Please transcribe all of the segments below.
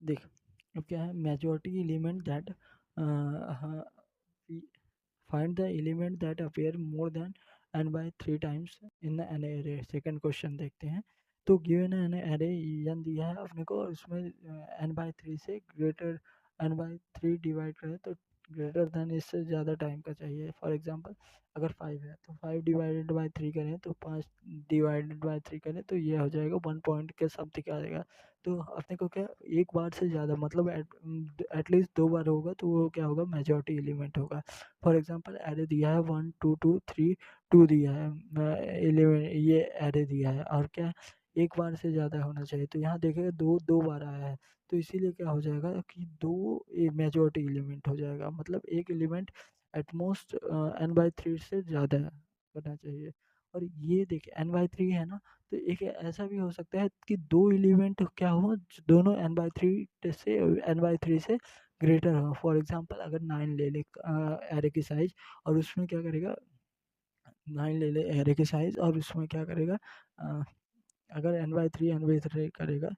देख, अब क्या है, majority element that find the element that appear more than n by 3 times in an array। Second question देखते हैं। तो गिवन एन array n दिया है अपने को, और इसमें n by 3 से ग्रेटर, n by 3 डिवाइड करें तो ग्रेटर देन इससे ज़्यादा टाइम का चाहिए। फॉर एग्जांपल अगर 5 है तो 5 डिवाइडेड बाई 3 करें, तो 5 डिवाइडेड बाई 3 करें तो ये हो जाएगा 1 पॉइंट के समथिंग आ जाएगा। तो अपने को क्या, एक बार से ज़्यादा मतलब एटलीस्ट 2 बार होगा तो वो क्या होगा, मेजॉरिटी एलिमेंट होगा। फॉर एग्जांपल एरे दिया है 1 2 2 3 2 दिया है, 11 ये एरे दिया है, और क्या, एक बार से ज़्यादा होना चाहिए। तो यहाँ देखेगा दो दो बार आया है, तो इसीलिए क्या हो जाएगा कि दो मेजॉरिटी एलिमेंट हो जाएगा, मतलब एक एलिमेंट एटमोस्ट n बाई 3 से ज़्यादा होना चाहिए। और ये देखिए n बाई 3 है ना, तो एक ऐसा भी हो सकता है कि दो एलिमेंट क्या हो, दोनों n बाई 3 से, n बाई 3 से ग्रेटर हो। फॉर एग्जांपल अगर 9 ले ले एरे की साइज, और उसमें क्या करेगा, 9 ले ले एरे की साइज, और उसमें क्या करेगा, अ, अगर n बाई 3 करेगा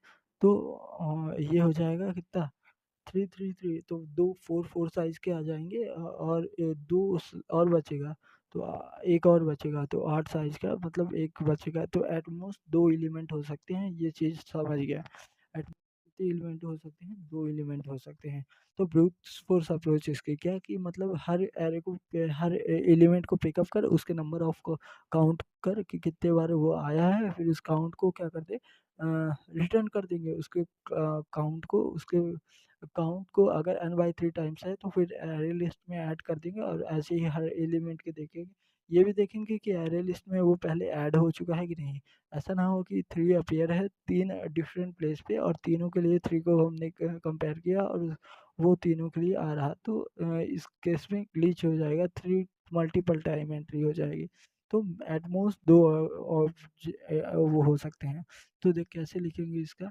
तो ये हो जाएगा कितना, 3 3 3, तो दो 4 4 साइज के आ जाएंगे, और दो और बचेगा, तो एक और बचेगा तो 8 साइज का, मतलब एक बचेगा, तो एटमोस्ट दो एलिमेंट हो सकते हैं, ये चीज़ समझ गया। कितने एलिमेंट हो सकते हैं, दो एलिमेंट हो सकते हैं। तो ब्रूट फोर्स अप्रोच इसके क्या, कि मतलब हर एरे को, हर एलिमेंट को पिकअप कर, उसके नंबर ऑफ को काउंट कर कि कितने बार वो आया है, फिर उस काउंट को क्या कर दे, रिटर्न कर देंगे उसके काउंट को, उसके काउंट को अगर n बाई 3 टाइम्स है तो फिर एरे लिस्ट में ऐड कर देंगे, और ऐसे ही हर एलिमेंट के देखेंगे। ये भी देखेंगे कि एरे लिस्ट में वो पहले ऐड हो चुका है कि नहीं। ऐसा ना हो कि 3 अपीयर है 3 डिफरेंट प्लेस पे, और तीनों के लिए 3 को हमने कंपेयर किया और वो तीनों के लिए आ रहा, तो इस केस में ग्लिच हो जाएगा, 3 मल्टीपल टाइम एंट्री हो जाएगी। तो एट मोस्ट दो वो हो सकते हैं। तो देख कैसे लिखेंगे इसका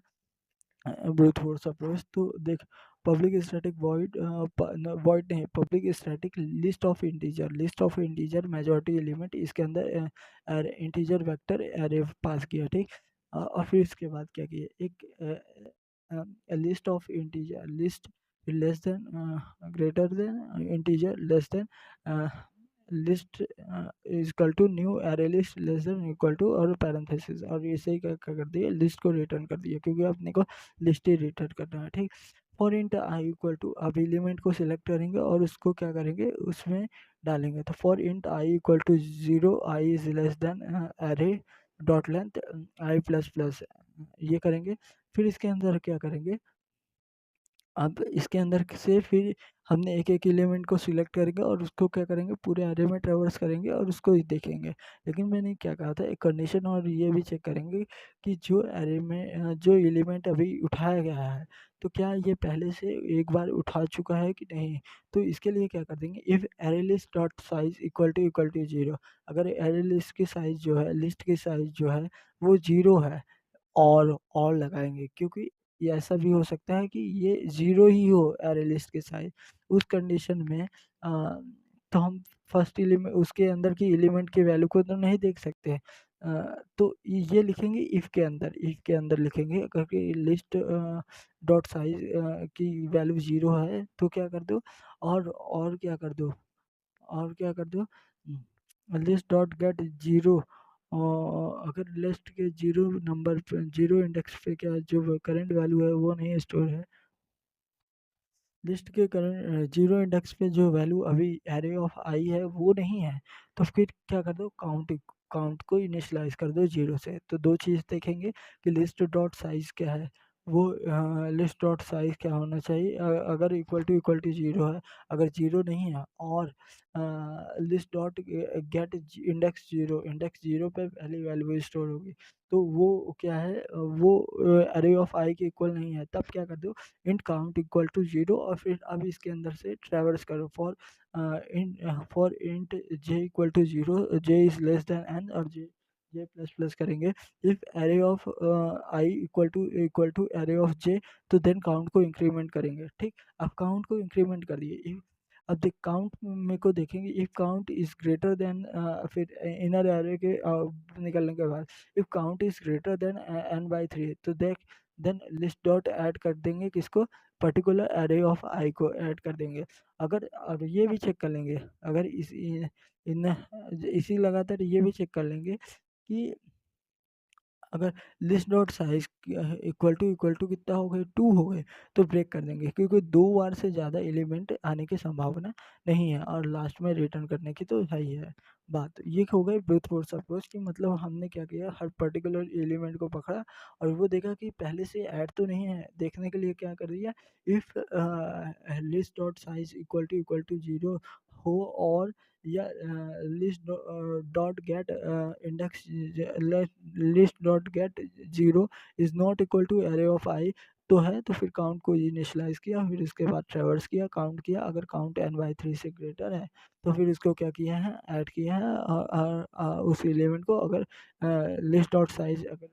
ब्रूट फोर्स अप्रोच। तो देख, पब्लिक स्टैटिक वॉइड, वॉइड नहीं, public static list of integer, list of integer majority element, इसके अंदर इंटीजर वेक्टर एरे पास किया, ठीक। और फिर इसके बाद क्या किया, एक list of integer, list less than greater than integer less than list is equal to new array list less than equal to, और पैरेंथेसिस, और ऐसे ही क्या कर दिया, लिस्ट को रिटर्न कर दिया, क्योंकि अपने को लिस्ट ही रिटर्न करना है, ठीक। For int I equal to, अब एलिमेंट को सिलेक्ट करेंगे और उसको क्या करेंगे, उसमें डालेंगे। तो for int I equal to 0, I is less than array dot length I plus plus, ये करेंगे। फिर इसके अंदर क्या करेंगे, अब इसके अंदर से फिर हमने एक एक एलिमेंट को सिलेक्ट करेंगे और उसको क्या करेंगे, पूरे एरे में ट्रेवर्स करेंगे और उसको ही देखेंगे। लेकिन मैंने क्या कहा था, एक कंडीशन और ये भी चेक करेंगे कि जो एरे में जो एलिमेंट अभी उठाया गया है, तो क्या ये पहले से एक बार उठा चुका है कि नहीं। तो इसके लिए क्या कर देंगे, if array list dot size equal to 0, अगर एरे लिस्ट की साइज जो है, लिस्ट की साइज जो है वो 0 है, और लगाएँगे, क्योंकि ये ऐसा भी हो सकता है कि ये 0 ही हो एरे लिस्ट के साइज़। उस कंडीशन में तो हम फर्स्ट एलिमेंट, उसके अंदर की एलिमेंट की वैल्यू को तो नहीं देख सकते। तो ये लिखेंगे इफ़ के अंदर लिखेंगे, अगर कि लिस्ट डॉट साइज़ की वैल्यू 0 है तो क्या कर दो, और क्या कर दो, और क्या कर दो, लिस्ट डॉट गेट 0, अगर लिस्ट के 0 नंबर पे, 0 इंडेक्स पे क्या जो करंट वैल्यू है वो नहीं स्टोर है, लिस्ट के करंट 0 इंडेक्स पे जो वैल्यू अभी एरे ऑफ आई है वो नहीं है, तो फिर क्या कर दो, काउंट को इनिशियलाइज कर दो 0 से। तो दो चीज़ देखेंगे कि लिस्ट डॉट साइज़ क्या है, वो लिस्ट डॉट साइज़ क्या होना चाहिए, अगर इक्वल टू 0 है, अगर 0 नहीं है, और list dot get index 0, index 0 पे पहली वैल्यू स्टोर होगी, तो वो क्या है, वो एरे ऑफ आई के इक्वल नहीं है, तब क्या कर दो, इंट काउंट इक्वल टू 0, और फिर अब इसके अंदर से ट्रैवर्स करो for int J equal to 0, j is less than N, और जे जे प्लस प्लस करेंगे। If array of I equal to array of j, तो देन काउंट को इंक्रीमेंट करेंगे, ठीक। अब काउंट को इंक्रीमेंट कर दिए। अब देख काउंट में को देखेंगे, if count is greater then, फिर इनर एरे के निकलने के बाद, if count is greater then n by 3, तो देख देन लिस्ट डॉट ऐड कर देंगे किसको, पर्टिकुलर एरे ऑफ आई को ऐड कर देंगे। अगर और ये भी चेक कर लेंगे, अगर इन इसी लगातार ये भी चेक कर लेंगे कि अगर list dot size equal to कितना हो गए, 2 हो गए, तो ब्रेक कर देंगे, क्योंकि 2 बार से ज़्यादा एलिमेंट आने की संभावना नहीं है और लास्ट में रिटर्न करने की तो है ही है बात। ये हो गई ब्रूट फोर्स अप्रोच की, मतलब हमने क्या किया, हर पर्टिकुलर एलिमेंट को पकड़ा और वो देखा कि पहले से ऐड तो नहीं है, देखने के लिए क्या कर दिया, if list dot size equal to 0 हो, और या list dot get index list dot get 0 is not equal to array of i, तो है, तो फिर काउंट को इनिशियलाइज किया, फिर इसके बाद ट्रेवर्स किया, काउंट किया, अगर काउंट n/3 से ग्रेटर है तो फिर इसको क्या किया है, ऐड किया है उस एलिमेंट को। अगर लिस्ट डॉट साइज अगर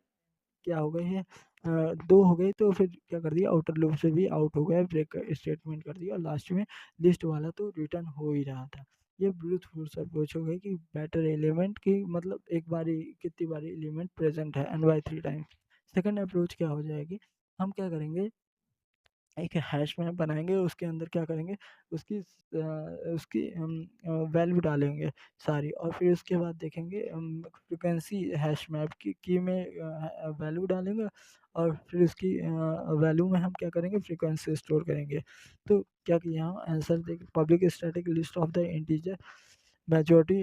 क्या हो गई है, 2 हो गई, तो फिर क्या कर दिया, आउटर लूप से भी आउट हो गया, ब्रेक स्टेटमेंट कर दिया, और लास्ट में लिस्ट वाला तो रिटर्न हो ही रहा था। ये ब्रूट फोर्स अप्रोच हो गई कि बेटर एलिमेंट की मतलब एक बारी कितनी बारी एलिमेंट प्रेजेंट है n/3 टाइम्स। सेकंड अप्रोच क्या हो जाएगी, हम क्या करेंगे, एक हैश मैप बनाएंगे, उसके अंदर क्या करेंगे, उसकी वैल्यू डालेंगे सारी, और फिर उसके बाद देखेंगे फ्रिक्वेंसी हैश मैप की में वैल्यू डालेंगे, और फिर उसकी वैल्यू में हम क्या करेंगे, फ्रिक्वेंसी स्टोर करेंगे। तो क्या किया, हम आंसर देख, public static list of the integer majority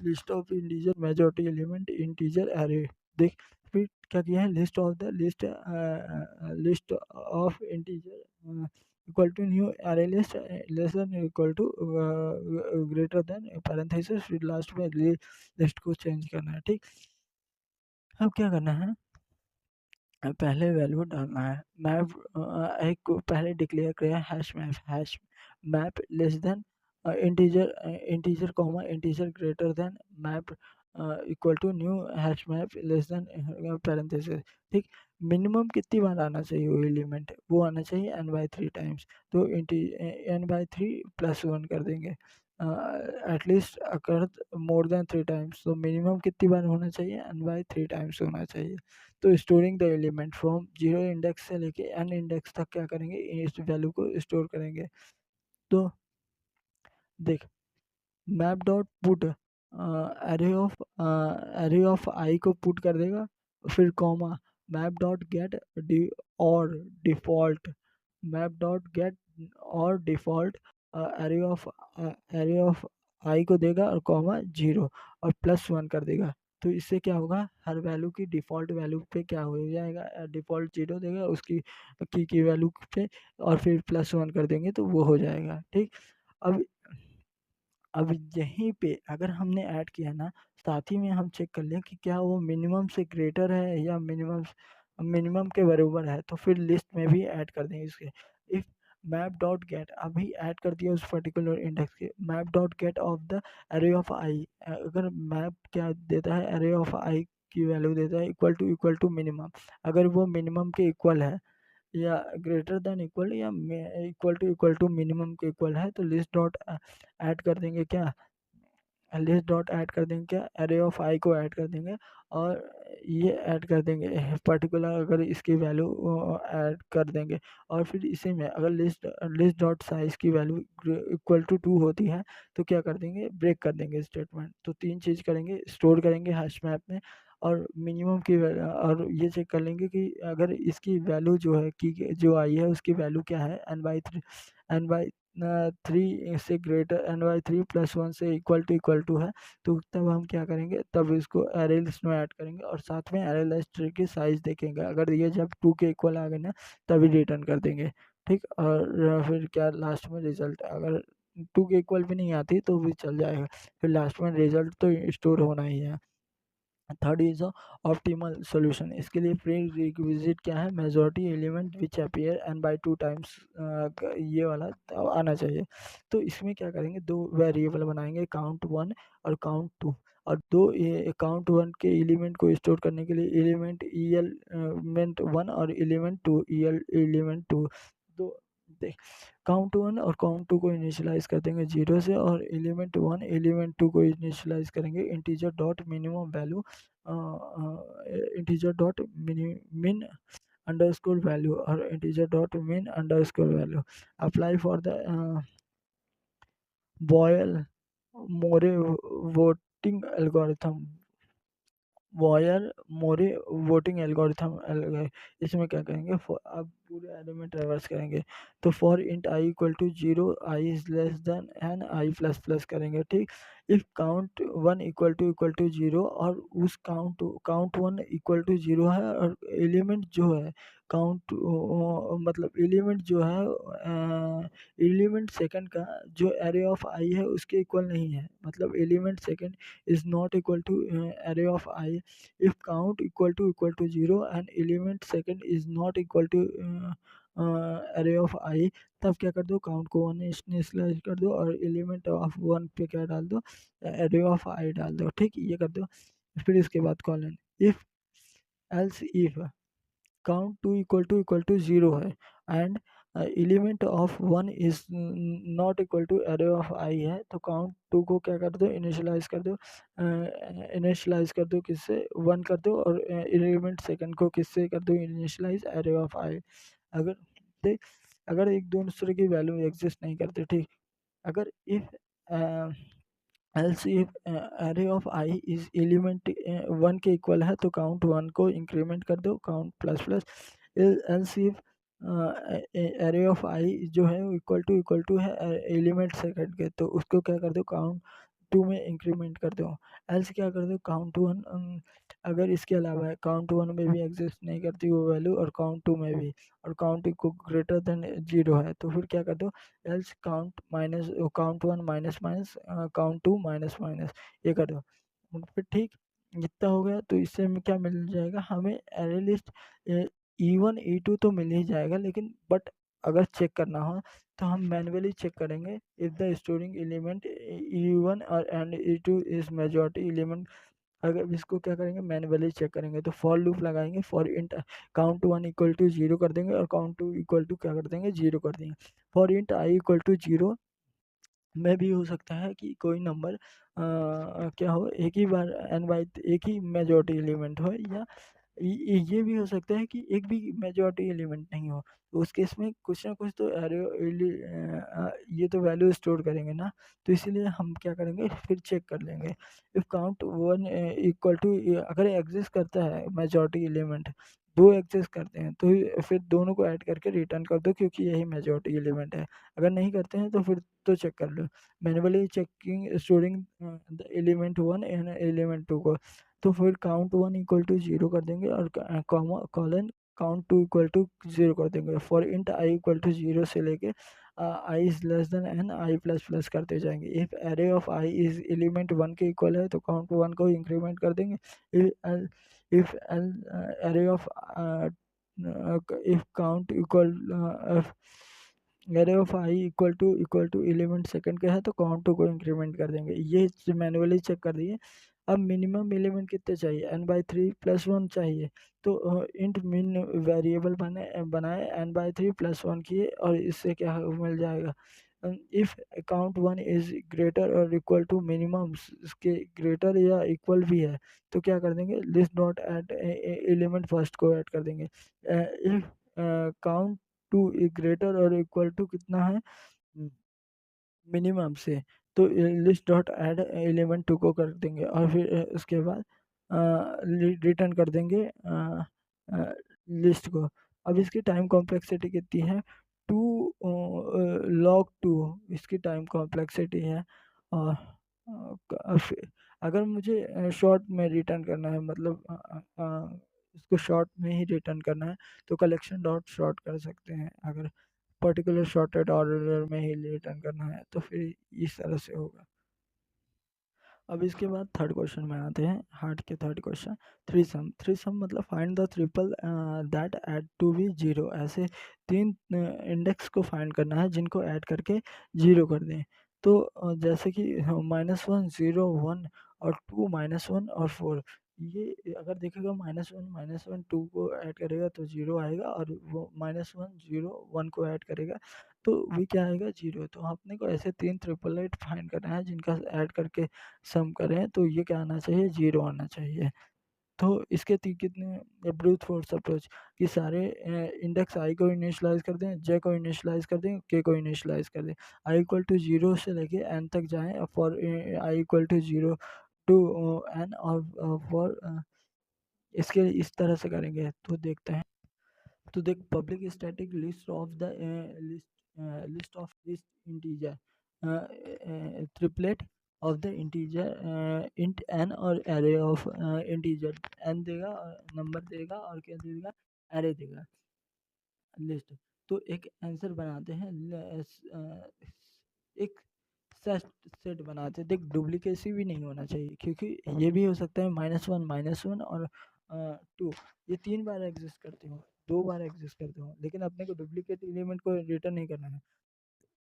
list of integer majority element integer array. देख, फिर क्या किया है, list of the list of integer equal to new array list less than equal to greater than parenthesis, फिर last में लिस्ट को change करना है। ठीक, अब क्या करना है, पहले वैल्यू डालना है, मैप एक को पहले डिक्लेयर किया hash map less than integer comma integer greater than map equal to new hash map less than parenthesis. ठीक, मिनिमम कितनी बार आना चाहिए वो एलिमेंट, वो आना चाहिए n/3 टाइम्स, तो n/3 +1 कर देंगे, एटलीस्ट अकर मोर देन 3 टाइम्स, तो मिनिमम कितनी बार होना चाहिए, n/3 टाइम्स होना चाहिए। तो storing the element from 0 index से लेके n इंडेक्स तक क्या करेंगे, इस वैल्यू को स्टोर करेंगे। तो देख, map dot put array of i को पुट कर देगा, फिर comma map dot get or default map dot get or default array of i को देगा, और कॉमा 0 और +1 कर देगा। तो इससे क्या होगा, हर वैल्यू की डिफ़ॉल्ट वैल्यू पे क्या हो जाएगा, डिफ़ॉल्ट 0 देगा उसकी की वैल्यू पे, और फिर +1 कर देंगे तो वो हो जाएगा। ठीक, अब अब यहीं पे अगर हमने ऐड किया ना, साथ ही में हम चेक कर लें कि क्या वो मिनिमम से ग्रेटर है या मिनिमम के बराबर है, तो फिर लिस्ट में भी ऐड कर देंगे इसके। इफ मैप डॉट गेट अभी ऐड कर दिया उस पर्टिकुलर इंडेक्स के, map dot get of the array of i, अगर मैप क्या देता है, एरे ऑफ आई की वैल्यू देता है इक्वल टू मिनिमम, अगर वो मिनिमम के इक्वल है या ग्रेटर देन इक्वल या इक्वल टू मिनिमम के इक्वल है, तो लिस्ट डॉट ऐड कर देंगे क्या, लिस्ट डॉट ऐड कर देंगे क्या, एरे ऑफ आई को ऐड कर देंगे, और ये ऐड कर देंगे पर्टिकुलर, अगर इसकी वैल्यू ऐड कर देंगे, और फिर इसी में अगर लिस्ट डॉट साइज की वैल्यू इक्वल टू 2 होती है, तो क्या कर देंगे, ब्रेक कर देंगे स्टेटमेंट। तो 3 चीज़ करेंगे, स्टोर करेंगे हैश मैप में, और मिनिमम की और ये चेक कर लेंगे कि अगर इसकी वैल्यू जो है कि जो आई है उसकी वैल्यू क्या है, n/3 से ग्रेटर n/3 +1 से इक्वल टू है, तो तब हम क्या करेंगे, तब इसको एरे लिस्ट में ऐड करेंगे, और साथ में एरे लिस्ट की साइज देखेंगे, अगर ये जब 2 के इक्वल आ गए ना, तभी रिटर्न कर देंगे। ठीक, और फिर क्या लास्ट में रिजल्ट, अगर 2 के इक्वल भी नहीं आती तो भी चल जाएगा, फिर लास्ट में रिजल्ट तो स्टोर होना ही है। थर्ड इज ऑप्टिमल सॉल्यूशन, इसके लिए प्री रिक्विजिट क्या है, majority element which appear n/2 times, ये वाला आना चाहिए। तो इसमें क्या करेंगे, 2 वेरिएबल बनाएंगे, काउंट 1 और काउंट 2, और दो काउंट 1 के एलिमेंट को स्टोर करने के लिए एलिमेंट 1 और एलिमेंट 2 एलिमेंट 2, दो देख, काउंट 1 और काउंट 2 को इनिशियलाइज कर देंगे 0 से, और एलिमेंट 1 एलिमेंट 2 को इनिशियलाइज करेंगे integer dot minimum value, integer dot मिन underscore value or integer dot main underscore value. Apply for the Boyle More voting algorithm. Boyer Moore voting algorithm. इसमें क्या करेंगे, अब पूरे एरे में ट्रेवर्स करेंगे। तो for int I equal to zero, I is less than N I plus plus करेंगे, ठीक। If count one equal to zero और उस count one equal to zero है और एलिमेंट जो है काउंट मतलब एलिमेंट जो है एलिमेंट सेकंड का जो एरे ऑफ आई है उसके इक्वल नहीं है, मतलब element second is not equal to array of I if count equal to 0 and element second is not equal to array of I, तब क्या कर दो, काउंट को वन इनिशियलाइज कर दो और एलिमेंट ऑफ वन पे क्या डाल दो, array of I डाल दो, ठीक, ये कर दो। फिर इसके बाद colon if else if count two equal to zero है and element of one is not equal to array of i है, तो काउंट टू को क्या कर दो, इनिशियलाइज कर दो। इनिशियलाइज कर दो किससे, वन कर दो और एलिमेंट सेकंड को किससे कर दो, इनिशियलाइज एरे ऑफ आई। अगर देख, अगर एक दूसरे की वैल्यू एग्जिस्ट नहीं करते, ठीक, अगर if else if array of I is element one के इक्वल है तो काउंट वन को इंक्रीमेंट कर दो, count plus plus. Else if array of i जो है इक्वल टू है एलिमेंट सेकंड के, तो उसको क्या कर दो, काउंट टू में इंक्रीमेंट कर दो। एल्स क्या कर दो, काउंट वन अगर इसके अलावा है काउंट वन में भी एग्जिस्ट नहीं करती वो वैल्यू और काउंट टू में भी, और काउंट को ग्रेटर देन जीरो है, तो फिर क्या कर दो, else count one minus minus count two minus minus, ये कर दो। फिर ठीक, जितना हो गया तो इससे हमें क्या मिल जाएगा, हमें एरे लिस्ट E1 E2 तो मिल ही जाएगा, लेकिन बट अगर चेक करना हो तो हम मैन्युअली चेक करेंगे if the storing element E1 और and E2 is majority element. अगर इसको क्या करेंगे, मैन्युअली चेक करेंगे तो फॉर लूप लगाएंगे, for int count one equal to zero कर देंगे और काउंट टू इक्वल टू क्या कर देंगे, जीरो कर देंगे। For int I equal to zero में भी हो सकता है कि कोई नंबर क्या हो, एक ही बार एन बाई एक ही मेजॉरिटी एलिमेंट हो, या ये भी हो सकता है कि एक भी मेजॉरिटी एलिमेंट नहीं हो, तो उस केस में कुछ ना कुछ तो ये तो वैल्यू स्टोर करेंगे ना, तो इसीलिए हम क्या करेंगे, फिर चेक कर लेंगे। If count one equal to, अगर एग्जिस्ट करता है मेजॉरिटी एलिमेंट, दो एग्जिस्ट करते हैं तो फिर दोनों को ऐड करके रिटर्न कर दो क्योंकि यही मेजॉरिटी एलिमेंट है। अगर नहीं करते हैं तो फिर तो चेक कर लो, manually checking storing the element one and element two को, तो फिर count one equal to zero कर देंगे और colon count two equal to zero कर देंगे। For int I equal to zero से लेके i is less than N I plus plus करते जाएंगे। If array of I is element one के इक्वल है तो काउंट वन को इंक्रीमेंट कर देंगे। If L array of if count equal array of I equal to element second का है तो काउंट टू को इंक्रीमेंट कर देंगे। ये मैनुअली चेक कर दिए। अब मिनिमम एलिमेंट कितने चाहिए, N by three plus one चाहिए, तो इंट मिन वेरिएबल बनाए N by three plus one किए और इससे क्या मिल जाएगा, if count one is greater और इक्वल टू मिनिमम इसके ग्रेटर या इक्वल भी है तो क्या कर देंगे, list dot add element first को ऐड कर देंगे। इफ काउंट टू ग्रेटर और इक्वल टू कितना है, मिनिमम से, तो list dot add element two को कर देंगे और फिर उसके बाद रिटर्न कर देंगे लिस्ट को। अब इसकी टाइम कॉम्प्लेक्सिटी कितनी है, टू लॉग टू इसकी टाइम कॉम्प्लेक्सिटी है। और अगर मुझे शॉर्ट में रिटर्न करना है, मतलब इसको शॉर्ट में ही रिटर्न करना है तो कलेक्शन डॉट शॉर्ट कर सकते हैं। अगर पर्टिकुलर शॉर्टेड ऑर्डर में ही रिटर्न करना है तो फिर इस तरह से होगा। अब इसके बाद थर्ड क्वेश्चन में आते हैं, हार्ट के थर्ड क्वेश्चन, थ्री सम मतलब find the triplet that add to be zero. ऐसे तीन इंडेक्स को फाइंड करना है जिनको ऐड करके जीरो कर दें। तो जैसे कि -1 0 1 और 2 -1 और 4, ये अगर देखेगा -1 2 को ऐड करेगा तो जीरो आएगा और वो -1 0 1 को ऐड करेगा तो भी क्या आएगा, जीरो। तो आपने को ऐसे तीन ट्रिपलेट फाइंड करना है जिनका ऐड करके सम करें तो ये क्या आना चाहिए, जीरो आना चाहिए। तो इसके कितने ब्रूट फोर्स अप्रोच कि सारे इंडेक्स आई को इनिशियलाइज कर दें, जे को इनिशियलाइज कर दें, के को इनिशियलाइज कर दें, आई इक्वल टू जीरो से लेके एन तक जाएं for I equal to zero to N, और फॉर इसके इस तरह से करेंगे तो देखते हैं। तो देख public static list of the list of list integer triplet of the integer int N और एरे ऑफ इंटीजर एन देगा, नंबर देगा और क्या देगा, एरे देगा, लिस्ट। तो एक आंसर बनाते हैं, एक सेट सेट बनाते हैं। देख डुप्लीकेसी भी नहीं होना चाहिए, क्योंकि ये भी हो सकता है -1 और 2 ये 3 बार एग्जिस्ट करते हो, 2 बार एग्जिस्ट करते हो, लेकिन अपने को डुप्लीकेट एलिमेंट को रिटर्न नहीं करना है।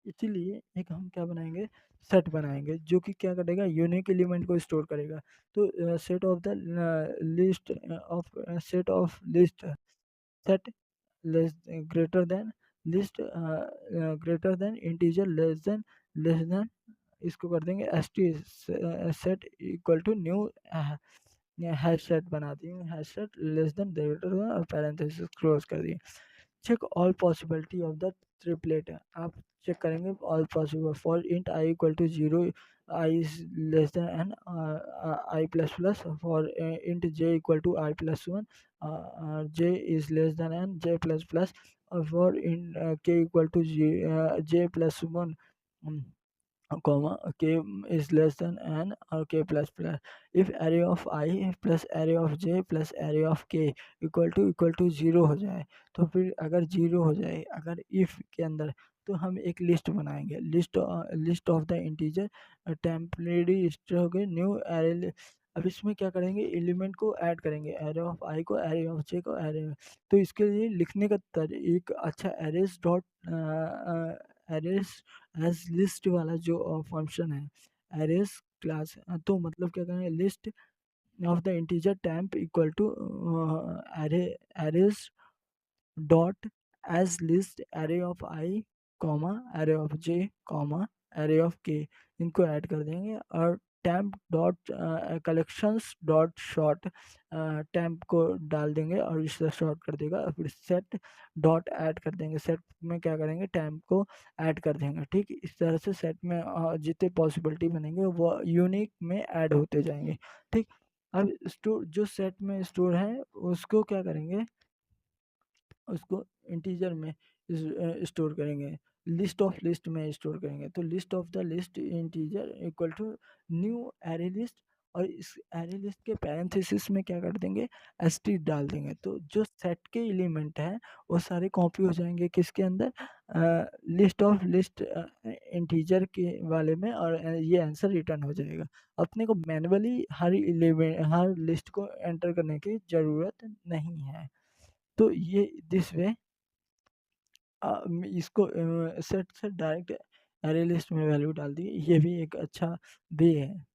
इसीलिए एक हम क्या बनाएंगे, सेट बनाएंगे जो कि क्या करेगा, यूनिक एलिमेंट को स्टोर करेगा। तो set of the list of set of list set less greater than list greater than integer less than, इसको कर देंगे S T set equal to new hash set बना दिए, hash set less than greater than और parenthesis close कर दिए। Check all possibility of the triplet, आप check करेंगे all possible for int I equal to zero, I is less than N, I plus plus for int J equal to I plus one, j is less than n, j plus plus for in k equal to j plus one, comma k is less than n or k plus plus, if array of I plus array of j plus array of k equal to zero हो जाए, तो फिर अगर zero हो जाए अगर if के अंदर, तो हम एक लिस्ट बनाएंगे, list of the integer temporary स्ट्रग न्यू एरे। अब इसमें क्या करेंगे, एलिमेंट को ऐड करेंगे, एरे ऑफ आई को, एरे ऑफ जे को, एरे। तो इसके लिए लिखने का एक अच्छा arrays dot arrays as list वाला जो फंक्शन है एरेस क्लास, तो मतलब क्या करेंगे, list of the integer temp equal to arrays dot as list array of I comma array of J comma array of K, इनको ऐड कर देंगे। और temp dot collections dot sort temp को डाल देंगे और इससे शॉर्ट कर देगा। फिर सेट डॉट ऐड कर देंगे, सेट में क्या करेंगे, टैम्प को ऐड कर देंगे। ठीक, इस तरह से सेट में जितने पॉसिबिलिटी बनेंगे वो यूनिक में ऐड होते जाएंगे। ठीक, अब स्टोर जो सेट में स्टोर है उसको क्या करेंगे, उसको इंटीजर में स्टोर करेंगे, लिस्ट ऑफ लिस्ट में स्टोर करेंगे। तो list of the list integer equal to new array list, और इस एरे लिस्ट के पैरेंथेसिस में क्या कर देंगे, एस टी डाल देंगे। तो जो सेट के एलिमेंट हैं वो सारे कॉपी हो जाएंगे किसके अंदर, लिस्ट ऑफ लिस्ट इंटीजर के वाले में, और ये आंसर रिटर्न हो जाएगा। अपने को मैनुअली हर एलिमेंट हर लिस्ट को एंटर करने की ज़रूरत नहीं है। तो ये दिस वे इसको सेट से डायरेक्ट एरे लिस्ट में वैल्यू डाल दी, ये भी एक अच्छा वे है।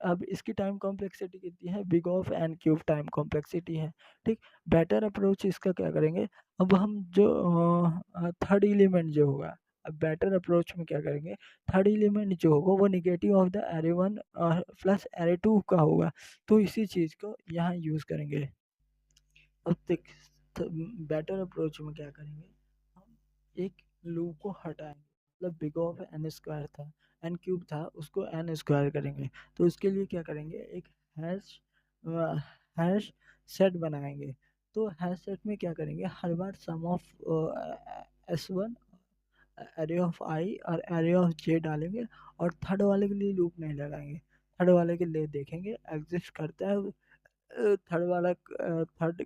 अब इसकी टाइम कॉम्प्लेक्सिटी कितनी है, big of N cube time complexity है। ठीक, बेटर अप्रोच इसका क्या करेंगे, अब हम जो थर्ड एलिमेंट जो होगा, अब बेटर अप्रोच में क्या करेंगे, थर्ड एलिमेंट जो होगा वो negative of the array one plus array two का होगा। तो इसी चीज़ को यहाँ यूज़ करेंगे। अब देख बेटर अप्रोच में क्या करेंगे, हम एक लूप को हटाएंगे, मतलब बिग ऑफ एन स्क्वायर था, एन क्यूब था, उसको एन स्क्वायर करेंगे। तो उसके लिए क्या करेंगे, एक हैश हैश सेट बनाएंगे। तो हैश सेट में क्या करेंगे, हर बार sum of s one array of i और एरे ऑफ जे डालेंगे, और थर्ड वाले के लिए लूप नहीं लगाएंगे, थर्ड वाले के लिए देखेंगे एग्जिस्ट करता है, थर्ड वाला थर्ड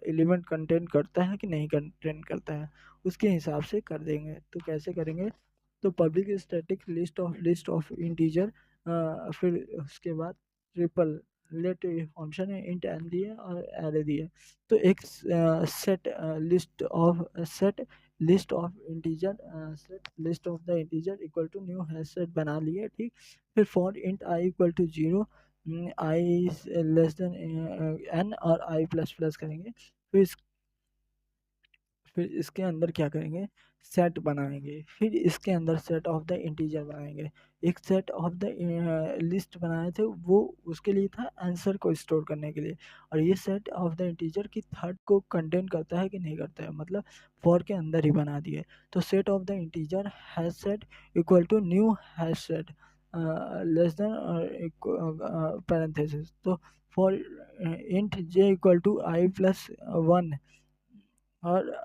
एलिमेंट कंटेंट करता है कि नहीं कंटेंट करता है, उसके हिसाब से कर देंगे। तो कैसे करेंगे, तो public static list of integer, फिर उसके बाद ट्रिपल लेट फंक्शन है, इंट एन दिए और एरे दिए। तो एक set list of integer set list of the integer equal to new hash set बना लिए। ठीक, फिर for int I equal to zero, I less than N और आई प्लस प्लस करेंगे। फिर फिर इसके अंदर क्या करेंगे, सेट बनाएंगे, फिर इसके अंदर सेट ऑफ द इंटीजर बनाएंगे। एक सेट ऑफ द लिस्ट बनाए थे, वो उसके लिए था आंसर को स्टोर करने के लिए, और ये सेट ऑफ द इंटीजर की थर्ड को कंटेन करता है कि नहीं करता है, मतलब फॉर के अंदर ही बना दिए। तो set of the integer hash set equal to new hash set less than parenthesis. तो for int j equal to I plus 1 और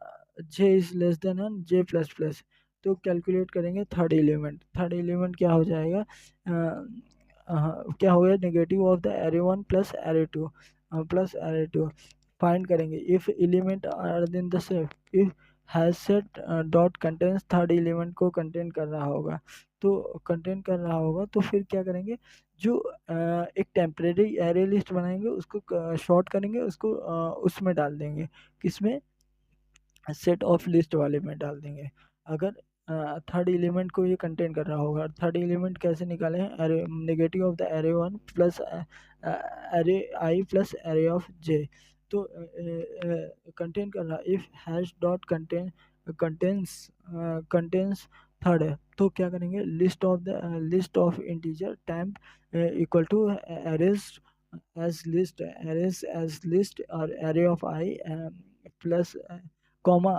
j is less than n j plus plus. तो कैलकुलेट करेंगे third element, third element क्या हो जाएगा, क्या हो गया, negative of the array 1 plus array 2 plus array 2। Find करेंगे if element are in the set, if has set dot contains third element को कंटेन कर रहा होगा, तो कंटेन कर रहा होगा तो फिर क्या करेंगे, जो एक टेम्परेरी एरे लिस्ट बनाएंगे उसको शॉर्ट करेंगे, उसको उसमें डाल देंगे, किसमें, सेट ऑफ लिस्ट वाले में डाल देंगे। अगर थर्ड एलिमेंट को ये कंटेन कर रहा होगा, थर्ड एलिमेंट कैसे निकाले हैं, array negative of the array 1 plus array i plus array of j. तो कंटेन कर रहा, if hash dot contains contains third है, तो क्या करेंगे, list of integer time equal to arrays as list और array of I plus comma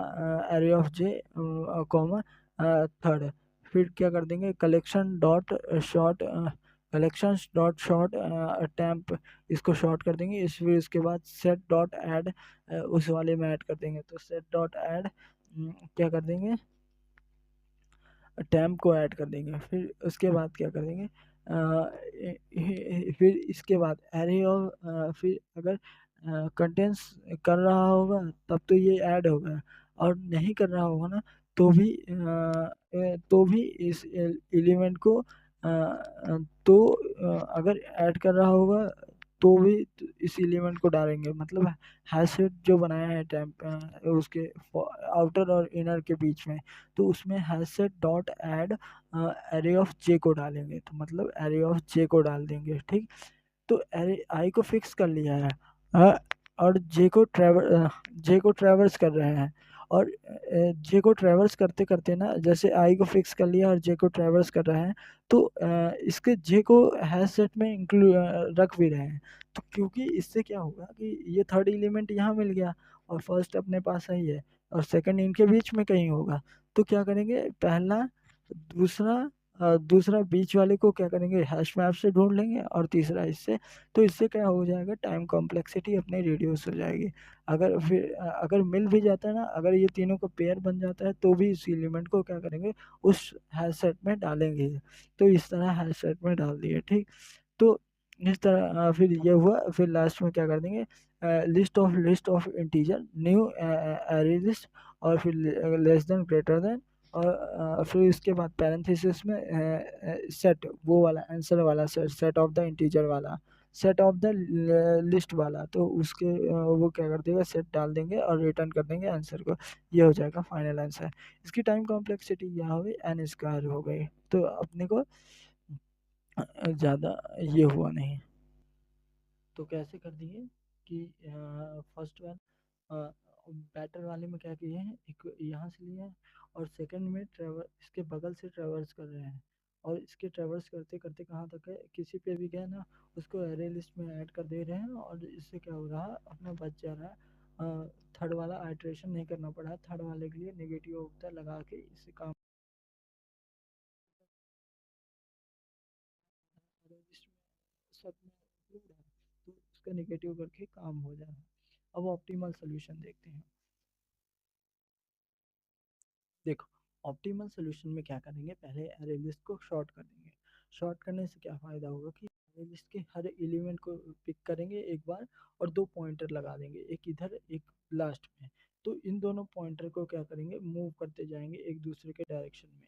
array of J comma third. फिर क्या कर देंगे, कलेक्शन डॉट शॉर्ट टैम्प, इसको शॉर्ट कर देंगे, इस फिर इसके बाद सेट डॉट ऐड उस वाले में ऐड कर देंगे। तो सेट डॉट ऐड क्या कर देंगे, टैम्प को ऐड कर देंगे। फिर उसके बाद क्या कर देंगे, फिर इसके बाद एरे ऑफ, फिर अगर कंटेंस कर रहा होगा तब तो ये ऐड होगा, और नहीं कर रहा होगा ना तो भी इस एलिमेंट को तो अगर ऐड कर रहा होगा तो भी इस एलिमेंट को डालेंगे, मतलब हैश सेट जो बनाया है टैम्प उसके आउटर और इनर के बीच में, तो उसमें hash set dot add array of j को डालेंगे, तो मतलब एरे ऑफ जे को डाल देंगे, ठीक। तो एरे आई को फिक्स कर लिया है, अ, और जे को ट्रेवर्स कर रहे हैं, और जे को ट्रेवर्स करते करते ना, जैसे आई को फिक्स कर लिया और जे को ट्रेवर्स कर रहे हैं, तो इसके जे को हैश सेट में इंक्लूड रख भी रहे हैं। तो क्योंकि इससे क्या होगा कि ये थर्ड एलिमेंट यहाँ मिल गया और फर्स्ट अपने पास ही है और सेकंड इनके बीच में कहीं होगा, तो क्या करेंगे, पहला दूसरा दूसरा बीच वाले को क्या करेंगे, हैश मैप से ढूंढ लेंगे, और तीसरा इससे। तो इससे क्या हो जाएगा, टाइम कॉम्प्लेक्सिटी अपनी रिड्यूस हो जाएगी। अगर मिल भी जाता है ना, अगर ये तीनों का पेयर बन जाता है तो भी इस एलिमेंट को क्या करेंगे, उस हैश सेट में डालेंगे। तो इस तरह हैश सेट में डाल दिए, ठीक। तो इस तरह फिर ये हुआ, फिर लास्ट में क्या कर देंगे, list of integer new array list, और फिर लेस देन ग्रेटर देन, और फिर इसके बाद पैरेंथेसिस में सेट वो वाला आंसर वाला set, set of the integer वाला, सेट ऑफ द लिस्ट वाला, तो उसके वो क्या कर देगा, सेट डाल देंगे और रिटर्न कर देंगे आंसर को। ये हो जाएगा फाइनल आंसर। इसकी टाइम कॉम्प्लेक्सिटी क्या हो गई, एन स्क्वायर हो गई। तो अपने को ज़्यादा ये हुआ नहीं। तो कैसे कर दिए कि फर्स्ट वन बैटर वाले में क्या किए हैं, एक यहाँ से लिए हैं, और सेकंड में ट्रेवर इसके बगल से ट्रेवर्स कर रहे हैं, और इसके ट्रेवर्स करते करते कहाँ तक है, किसी पे भी गए ना उसको एरे लिस्ट में ऐड कर दे रहे हैं, और इससे क्या हो रहा है, अपना बच जा रहा है, थर्ड वाला आइट्रेशन नहीं करना पड़ा, थर्ड वाले के लिए नेगेटिव होता लगा के इससे काम लिस्ट में सब में include है, तो उसका नेगेटिव करके काम हो जा रहा है। अब ऑप्टिमल सोल्यूशन देखते हैं। देखो, ऑप्टिमल सोल्यूशन में क्या करेंगे, पहले एरे लिस्ट को शॉर्ट कर देंगे। शॉर्ट करने से क्या फ़ायदा होगा कि एरे लिस्ट के हर एलिमेंट को पिक करेंगे एक बार, और दो पॉइंटर लगा देंगे, एक इधर एक लास्ट में। तो इन दोनों पॉइंटर को क्या करेंगे, मूव करते जाएंगे एक दूसरे के डायरेक्शन में,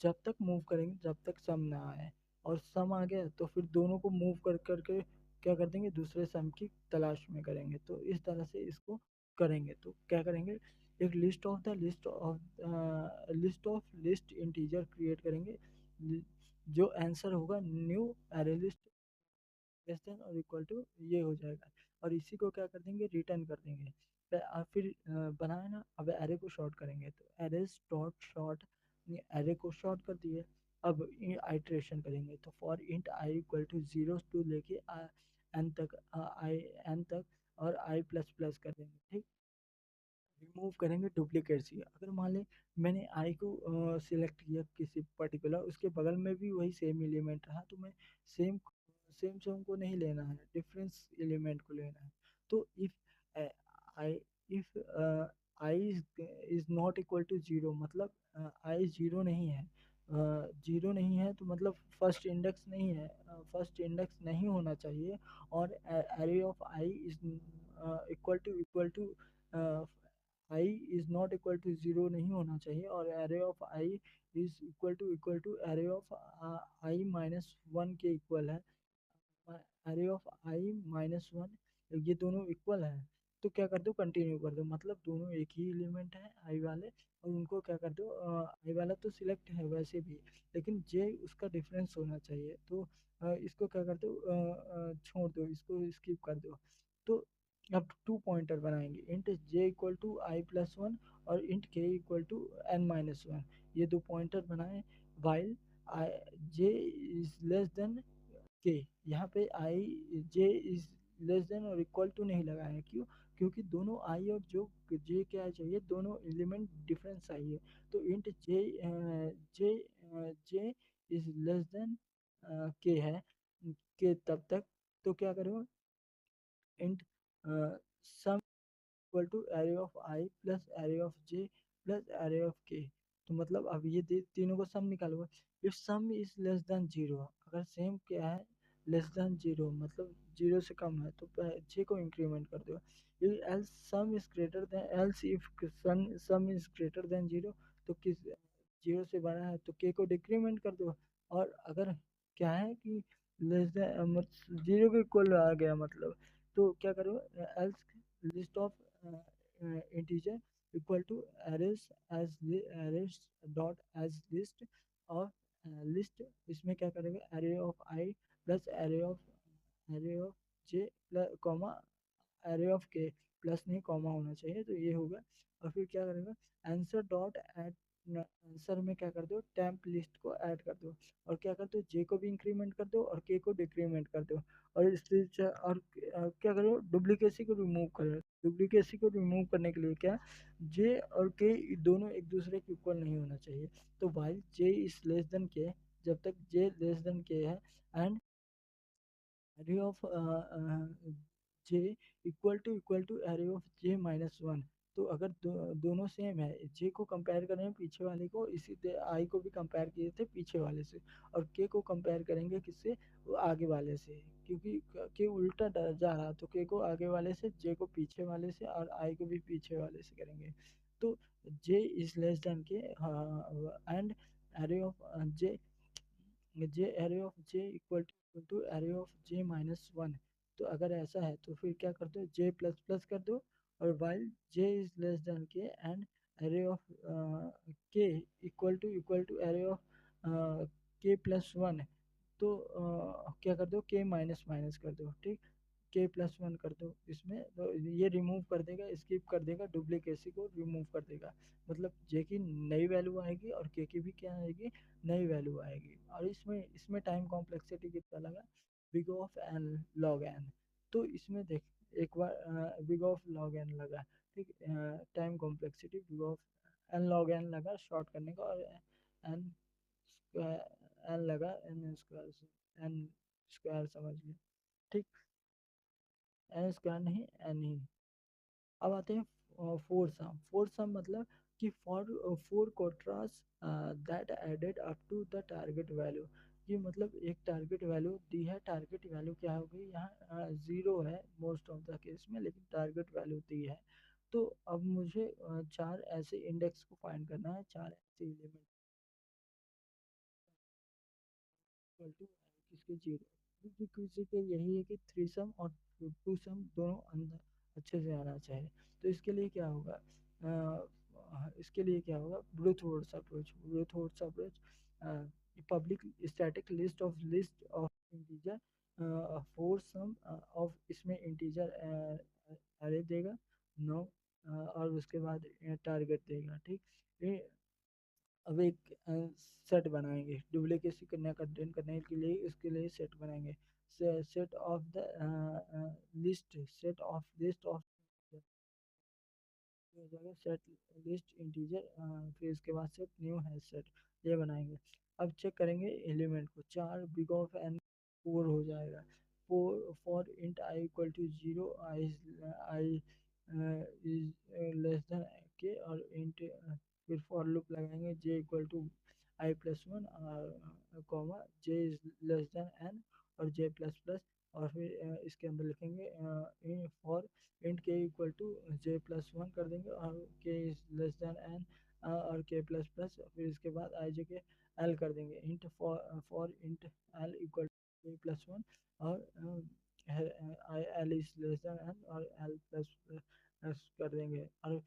जब तक मूव करेंगे जब तक सम ना आए, और सम आ गया तो फिर दोनों को मूव कर करके क्या कर देंगे, दूसरे सम की तलाश में करेंगे। तो इस तरह से इसको करेंगे। तो क्या करेंगे, एक लिस्ट इंटीजर क्रिएट करेंगे, जो आंसर होगा new array list less than और इक्वल टू ये हो जाएगा, और इसी को क्या कर देंगे, रिटर्न कर देंगे। फिर बनाए ना, अब एरे को शॉर्ट करेंगे तो एरेज डॉट शॉर्ट, एरे को शॉर्ट कर दिए। अब आइट्रेशन करेंगे तो for int I equal to 0 to लेके एन तक, आई एन तक, और आई प्लस प्लस कर देंगे। ठीक, रिमूव करेंगे डुप्लीकेट सी। अगर मान लें मैंने आई को सिलेक्ट किया किसी पर्टिकुलर, उसके बगल में भी वही सेम एलिमेंट रहा, तो मैं सेम सेम सेम को नहीं लेना है, डिफरेंस एलिमेंट को लेना है। तो if I if I is not equal to zero, मतलब आई जीरो नहीं है, जीरो नहीं है तो मतलब फर्स्ट इंडेक्स नहीं है, फर्स्ट इंडेक्स नहीं होना चाहिए। और array of I is equal to I is not equal to zero नहीं होना चाहिए, और array of I is equal to array of I minus one के इक्वल है। Array of I minus one, ये दोनों इक्वल है। तो क्या कर दो, कंटिन्यू कर दो, मतलब दोनों एक ही एलिमेंट है आई वाले, और उनको क्या कर दो, आई वाला तो सिलेक्ट है वैसे भी, लेकिन जे उसका डिफरेंस होना चाहिए। तो इसको क्या कर दो, छोड़ दो, इसको स्किप कर दो। तो अब टू पॉइंटर बनाएंगे, int J equal to I plus one और इंट के equal to N minus one, ये दो पॉइंटर बनाए। While I J is less than K, यहाँ पे I J is less than और इक्वल टू नहीं लगा है, क्यों? क्योंकि दोनों आई और जो जे क्या चाहिए, दोनों एलिमेंट डिफरेंस चाहिए। तो int J J is less than K है, के तब तक। तो क्या करो, int sum equal to array of I plus array of J plus array of K. तो मतलब अब ये तीनों को सम निकालो। If sum is less than zero, अगर सेम क्या है, लेस देन जीरो मतलब जीरो से कम है, तो जे को इंक्रीमेंट कर दो। Else sum is greater then, else if sum is greater than zero, तो किस जीरो से बड़ा है तो के को डिक्रीमेंट कर दो। और अगर क्या है कि लेस देन जीरो के इक्वल आ गया मतलब, तो क्या करो, else list of integer equal to arrays as arrays dot as list of list, इसमें क्या करेंगे, array of i plus array of j plus comma array of k, plus नहीं कॉमा होना चाहिए, तो ये होगा। और फिर क्या करेगा, आंसर डॉट एड, आंसर में क्या कर दो, टेम्प लिस्ट को ऐड कर दो, और क्या कर दो, जे को भी इंक्रीमेंट कर दो और के को डिक्रीमेंट कर दो। और और क्या करो, डुप्लीकेसी को रिमूव करो। डुप्लीकेसी को रिमूव करने के लिए क्या, जे और के दोनों एक दूसरे के इक्वल नहीं होना चाहिए। तो while J is less than K, जब तक जे लेस देन के है, and array of j equal to array of j minus one. तो अगर दोनों सेम है, j को कंपेयर करें पीछे वाले को, इसी तरह i को भी कंपेयर किए थे पीछे वाले से, और k को कंपेयर करेंगे किससे, वो आगे वाले से, क्योंकि k उल्टा जा रहा, तो k को आगे वाले से, j को पीछे वाले से, और i को भी पीछे वाले से करेंगे। तो j is less than K, and array of j J array of J equal to array of J minus one. तो अगर ऐसा है तो फिर क्या कर दो, जे प्लस प्लस कर दो, और while J is less than K, and array of के इक्वल टू एरे ऑफ के प्लस वन। तो क्या कर दो, के माइनस माइनस कर दो। ठीक, के प्लस वन कर दो इसमें, तो ये रिमूव कर देगा, स्किप कर देगा, डुप्लीकेसी को रिमूव कर देगा। मतलब जे की नई वैल्यू आएगी और के की भी क्या आएगी, नई वैल्यू आएगी। और इसमें इसमें टाइम कॉम्प्लेक्सिटी कितना लगा, big of n log n. तो इसमें देख, एक बार बिग ऑफ लॉग एन लगा, ठीक, time complexity big of n log n लगा शॉर्ट करने का, और एन एन लगा एन स्क्वायर, एन स्क्वायर समझ लिया। ठीक, एन स्क्वायर नहीं, एन ही। अब आते हैं फोर सम। फोर सम मतलब कि for four quarters that added up to the target value. ये मतलब एक टारगेट वैल्यू दी है, टारगेट वैल्यू क्या होगी यहाँ, ज़ीरो है मोस्ट ऑफ द केस में, लेकिन टारगेट वैल्यू दी है। तो अब मुझे चार ऐसे इंडेक्स को फाइंड करना है, चार ऐसे एलिमेंट इक्वल टू किसके, जीरो। रिक्विजिट यही है कि थ्री सम और टू सम दोनों अंदर अच्छे से आना चाहिए। तो इसके लिए क्या होगा, इसके लिए क्या होगा, brute force approach. Brute force approach, public static list of integer, four sum of, इसमें इंटीजर अरे देगा, नो और उसके बाद टारगेट देगा, ठीक। ये अब एक सेट बनाएंगे डुप्लीकेसी न कंटेन करने के लिए, इसके लिए सेट बनाएंगे। Set of the list of हो जाएगा सेट लिस्ट इंटीजर, फिर इसके बाद सेट न्यू है सेट, ये बनाएंगे। अब चेक करेंगे एलिमेंट को, चार बिग ऑफ एन 4 हो जाएगा। For int I equal to 0, I is less than k, और इंट फिर फॉर लूप लगाएंगे j equal to I plus one, और comma j is less than N, और जे प्लस प्लस, और फिर इसके अंदर लिखेंगे फॉर इंट के equal to j plus one कर देंगे, और के इज लेस देन एन, और के प्लस प्लस, फिर इसके बाद आई जे के एल कर देंगे। Int for int l equal to k plus one, और i l is less than N, और एल प्लस प्लस कर देंगे। और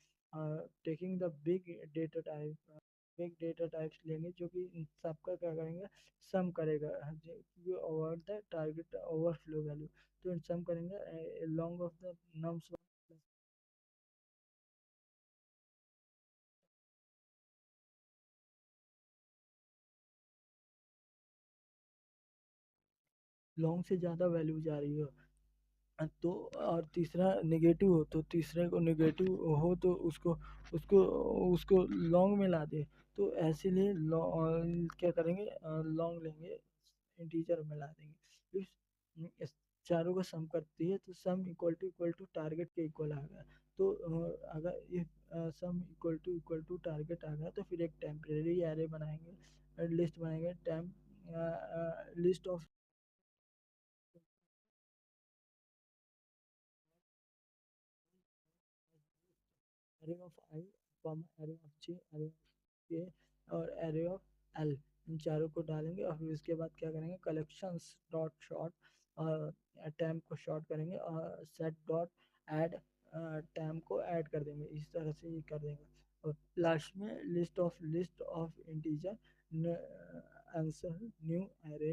taking the big data types लेंगे, जो कि इन सबका क्या करेंगे, सम करेगा, जो over the target overflow value, तो सम करेंगे long off the nums long से ज़्यादा वैल्यू जा रही हो, तो और तीसरा नेगेटिव हो, तो तीसरे को नेगेटिव हो तो उसको उसको उसको लॉन्ग में ला दे। तो ऐसे लिए क्या करेंगे, लॉन्ग लेंगे, इंटीजर में ला देंगे। इस चारों का सम करती है, तो सम इक्वल टू टारगेट के इक्वल आ गया। तो अगर if sum equal to target आ गया, तो फिर एक टेम्परेरी एरे बनाएंगे, लिस्ट बनाएंगे, list of array of i, array of j, array of k, और एरे ऑफ एल, इन चारों को डालेंगे। और फिर उसके बाद क्या करेंगे, कलेक्शंस डॉट शॉर्ट, और टैम को शॉर्ट करेंगे, और सेट डॉट ऐड टैम को ऐड कर देंगे, इस तरह से ये कर देंगे। और लास्ट में list of integer answer new array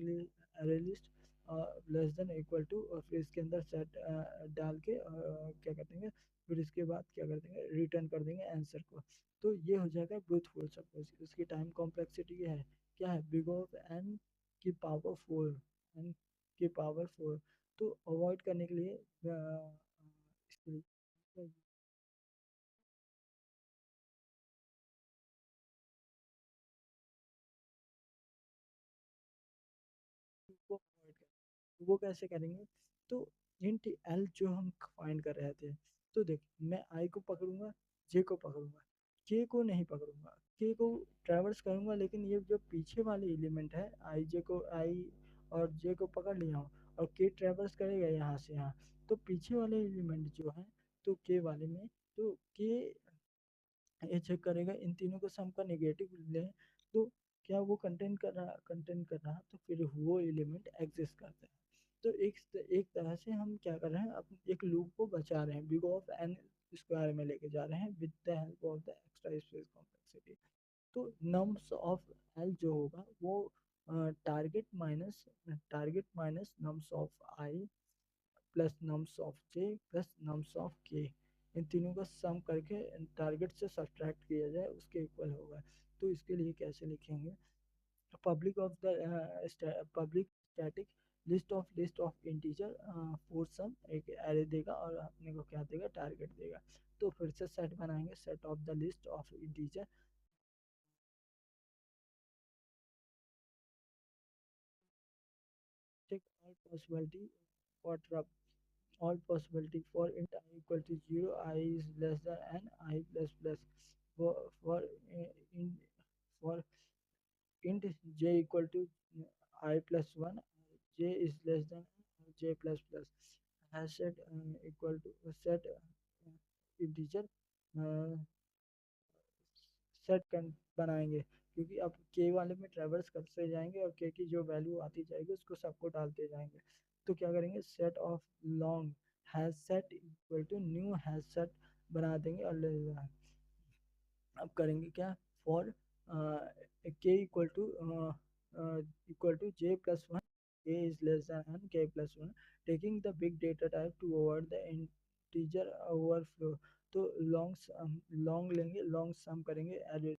list less than equal to, और फिर इसके अंदर सेट डाल के क्या कहते हैं, फिर इसके बाद क्या कर देंगे, रिटर्न कर देंगे आंसर को। तो ये हो जाएगा ब्रूथ फोर्स अप्रोच। इसकी टाइम कॉम्प्लेक्सिटी है क्या है, बिग ऑफ एन की पावर 4, एन की पावर 4। तो अवॉइड करने के लिए इसके लिए वो avoid करें। वो कैसे करेंगे, तो इंट एल जो हम फाइंड कर रहे थे, तो देख मैं आई को पकड़ूंगा, जे को पकड़ूंगा, के को नहीं पकड़ूंगा, के को ट्रैवर्स करूंगा, लेकिन ये जो पीछे वाले एलिमेंट है, आई और जे को पकड़ लिया हूँ, और के ट्रैवर्स करेगा यहाँ से यहाँ, तो पीछे वाले एलिमेंट जो है, तो के वाले में, तो के ये चेक करेगा इन तीनों को सम का नेगेटिव ले, तो क्या वो कंटेंट कर रहा, तो फिर वो एलिमेंट एग्जिस्ट करता है। तो एक तरह से हम क्या कर रहे हैं, अपने एक लूप को बचा रहे हैं, बिग ऑफ एन स्क्वायर में लेके जा रहे हैं with the help of the extra space complexity. तो नम्स ऑफ एल जो होगा वो target minus nums of I plus nums of J plus nums of के, इन तीनों का सम करके टारगेट से सब्ट्रैक्ट किया जाए, उसके इक्वल होगा। तो इसके लिए कैसे लिखेंगे, public static list of integer four sum, एक एरे देगा और अपने को क्या देगा, टारगेट देगा। तो फिर से सेट बनाएंगे, set of the list of integer, take all possibility for int I equal to 0, I is less than n, I plus plus. For in for int j equal to I plus 1, j is less than j plus plus. Has set equal to set integer set बनाएंगे, क्योंकि अब के वाले में ट्रेवर्स करते जाएंगे, और के की जो वैल्यू आती जाएगी उसको सबको डालते जाएंगे। तो क्या करेंगे, set of long hash set equal to new hash set बना देंगे, और अब करेंगे क्या, for k equal to j plus one, k is less than k plus one, taking the big data type to over the integer overflow. तो long लेंगे, long sum करेंगे array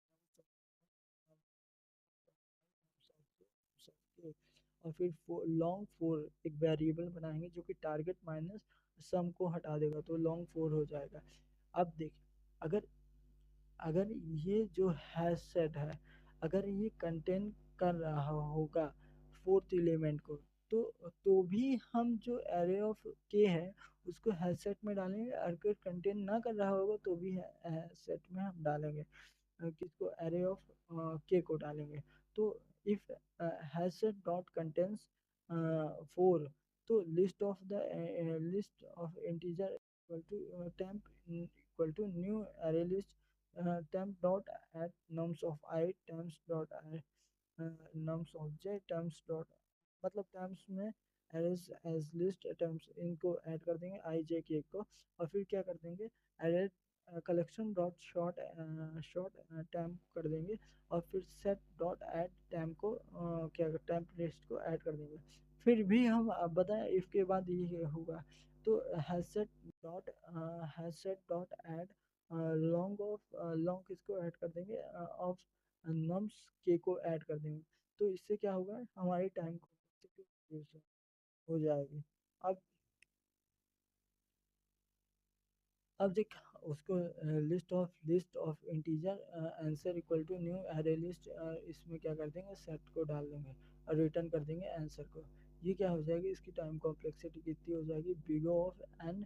और फिर लॉन्ग फोर एक वेरिएबल बनाएंगे जो कि target minus sum को हटा देगा, तो लॉन्ग फोर हो जाएगा। अब देख, अगर अगर ये जो हैश सेट है, अगर ये कंटेन कर रहा होगा फोर्थ एलिमेंट को, तो भी हम जो एरे ऑफ के है उसको हैश सेट में डालेंगे। अगर कंटेन ना कर रहा होगा तो भी हैश सेट में हम डालेंगे, किसको, एरे ऑफ के को डालेंगे। तो if hash set dot contains 4, तो list of integer equal to temp equal to new array list temp dot add nums of I temps dot add nums of j temps dot, मतलब temps में as as list temps इनको add कर देंगे आई जे के को, और फिर क्या कर देंगे, added collection dot sort sort temp कर देंगे, और फिर सेट डॉट ऐड temp को क्या temp लिस्ट को ऐड कर देंगे। फिर भी हम बताएं इसके बाद ये होगा, तो HashSet dot add long off long किसको ऐड कर देंगे, ऑफ नम्स के को ऐड कर देंगे। तो इससे क्या होगा, हमारी टाइम हो जाएगी। अब देख उसको, list of integer answer equal to new array list, इसमें क्या कर देंगे, सेट को डाल देंगे और रिटर्न कर देंगे आंसर को। ये क्या हो जाएगी, इसकी टाइम कॉम्प्लेक्सिटी कितनी हो जाएगी, big of n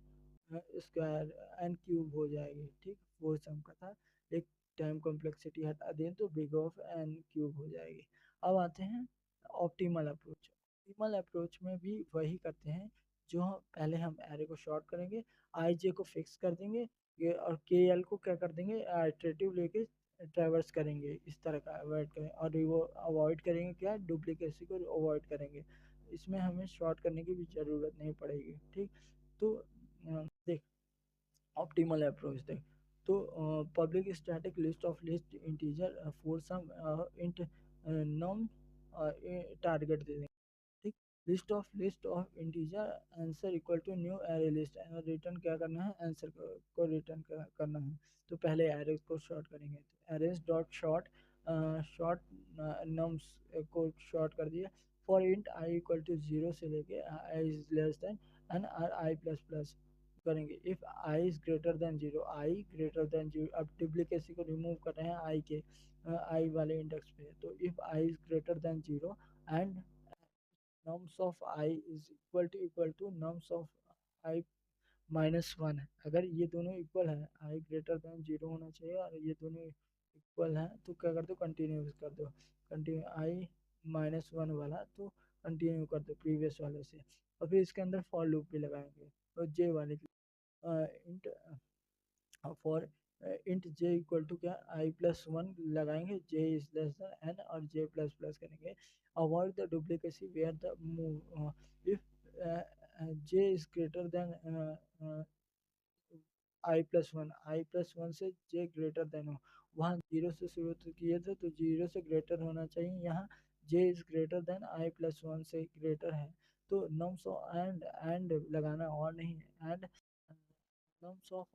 square n cube हो जाएगी। ठीक, वो सम का था, एक टाइम कॉम्प्लेक्सिटी हटा दें तो बिग ऑफ एन क्यूब हो जाएगी। अब आते हैं ऑप्टिमल अप्रोच। ऑप्टिमल अप्रोच में भी वही करते हैं, जो पहले हम एरे को शॉर्ट करेंगे, आई जे को फिक्स कर देंगे, ये और के एल को क्या कर देंगे, इटरेटिव लेके ट्रैवर्स करेंगे, इस तरह का अवॉइड करें, और वो अवॉइड करेंगे क्या, डुप्लीकेसी को अवॉइड करेंगे। इसमें हमें शॉर्ट करने की भी ज़रूरत नहीं पड़ेगी। ठीक, तो देख ऑप्टिमल अप्रोच देख, तो public static list of list integer four sum int non target दे देंगे। ठीक, list of integer answer equal to new array list, return क्या करना है, आंसर को रिटर्न करना है। तो पहले एरेज को शॉर्ट करेंगे, तो arrays dot sort sort nums को शॉर्ट कर दिया, for int I equal to zero से लेके i is less than n or i plus plus करेंगे। If I is greater than zero, i greater than zero, अब duplicacy को remove कर रहे हैं आई के आई वाले इंडेक्स पे, तो if I is greater than zero and nums of I is equal to nums of I minus one है, अगर ये दोनों इक्वल है, आई ग्रेटर देन जीरो होना चाहिए और ये दोनों इक्वल हैं, तो क्या कर दो, कंटिन्यू कर दो, कंटिन्यू आई माइनस वन वाला, तो कंटिन्यू कर दो प्रीवियस वाले से, और फिर इसके अंदर फॉर लूप भी लगाएंगे, और जे वाले int for int J equal to क्या, आई प्लस वन लगाएंगे, j is less than N, और जे प्लस प्लस करेंगे, avoid the duplicacy where the move, if j is greater than i plus one से j greater than हो, वहाँ zero से शुरू तो किए थे तो जीरो से ग्रेटर होना चाहिए, यहाँ j is greater than i plus one से ग्रेटर है, तो नम्स ऑफ एंड लगाना और नहीं है, and nums of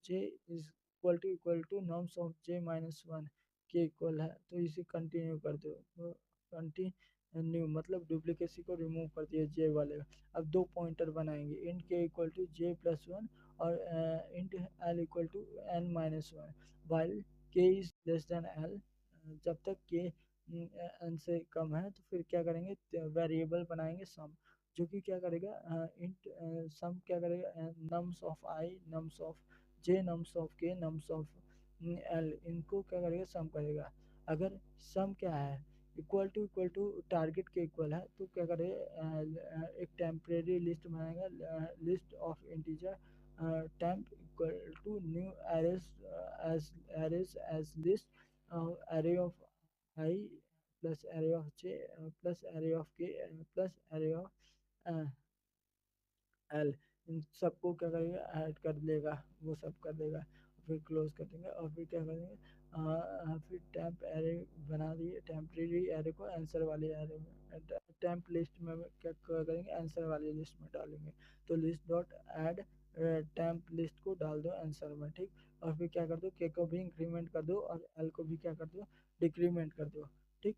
j is equal to nums of J minus one के इक्वल है, तो इसे कंटिन्यू कर दो, तो कंटिन्यू मतलब डुप्लीकेसी को रिमूव कर दिया जे वाले। अब दो पॉइंटर बनाएंगे, इंट के equal to j plus one और int l equal to N minus one, while k is less than l, जब तक के एन से कम है, तो फिर क्या करेंगे, वेरिएबल बनाएंगे सम, जो कि क्या करेगा, इंट सम क्या करेगा, nums of i nums of j nums of k nums of l, इनको क्या करेगा, सम करेगा। अगर सम क्या है, इक्वल टू टारगेट के इक्वल है, तो क्या करेगा, एक टेम्परेरी लिस्ट बनाएगा, list of integer temp equal to new arrays as list array of I plus array of j plus array of k plus array of l, इन सबको क्या करेगा, ऐड कर लेगा, वो सब कर देगा, फिर क्लोज कर देंगे, और फिर क्या करेंगे, फिर टैम्प एरे बना दिए, टेम्परेरी एरे को आंसर वाले एरे में, टैम्प लिस्ट में क्या करेंगे, आंसर वाली लिस्ट में डालेंगे, तो list dot add temp list को डाल दो आंसर में, ठीक। और फिर क्या कर दो, के को भी इंक्रीमेंट कर दो और एल को भी क्या कर दो, डिक्रीमेंट कर दो, ठीक।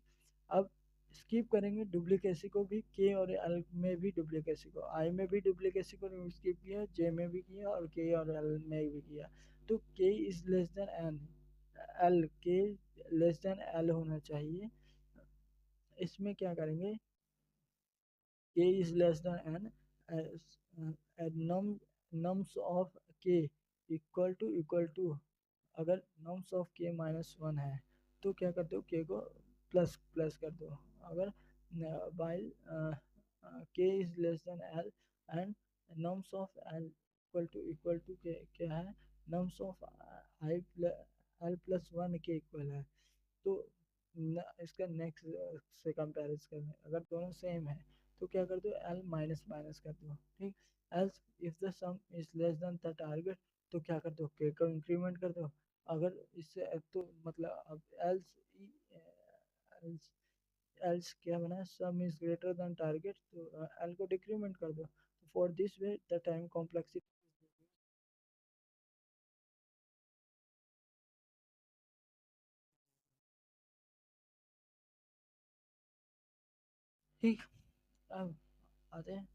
अब स्किप करेंगे डुप्लीकेसी को भी, के और एल में भी डुप्लीकेसी को, आई में भी डुप्लीकेसी को स्किप किया, जे में भी किया और के और एल में भी किया। तो k is less than n, l k less than l होना चाहिए। इसमें क्या करेंगे, k is less than n, num nums of k equal to अगर nums of k -1 है तो क्या करते हो, k को प्लस प्लस कर दो। अगर while k is less than l and nums of l equal to क्या है, nums of i l plus 1 के इक्वल है। तो इसका नेक्स्ट से कंपेरिजन करें, अगर दोनों सेम है तो क्या कर दो, एल माइनस माइनस कर दो, ठीक। Else if the some is less then the target तो क्या कर दो, के को इंक्रीमेंट कर दो। अगर इससे तो मतलब अब एल्स एल्स एल्स क्या बना, सम इज ग्रेटर देन टारगेट तो एल को डिक्रीमेंट कर दो। For this way the time complexity, ठीक। अब आते हैं